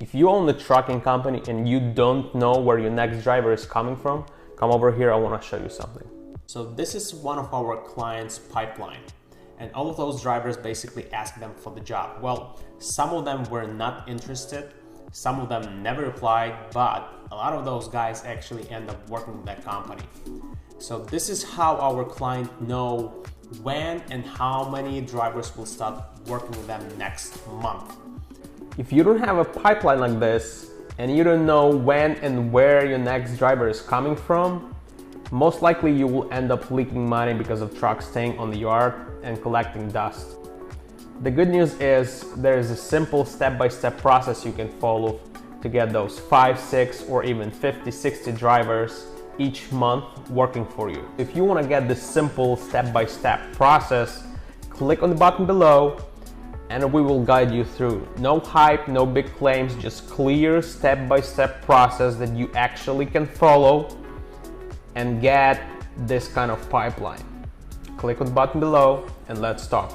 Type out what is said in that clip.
If you own a trucking company and you don't know where your next driver is coming from, come over here, I want to show you something. So this is one of our clients' pipeline. And all of those drivers basically ask them for the job. Well, some of them were not interested, some of them never replied, but a lot of those guys actually end up working with that company. So this is how our client know when and how many drivers will start working with them next month. If you don't have a pipeline like this and you don't know when and where your next driver is coming from, most likely you will end up leaking money because of trucks staying on the yard and collecting dust. The good news is there is a simple step-by-step process you can follow to get those 5, 6, or even 50, 60 drivers each month working for you. If you want to get this simple step-by-step process, click on the button below and we will guide you through. No hype, no big claims, just clear step-by-step process that you actually can follow and get this kind of pipeline. Click on the button below and let's talk.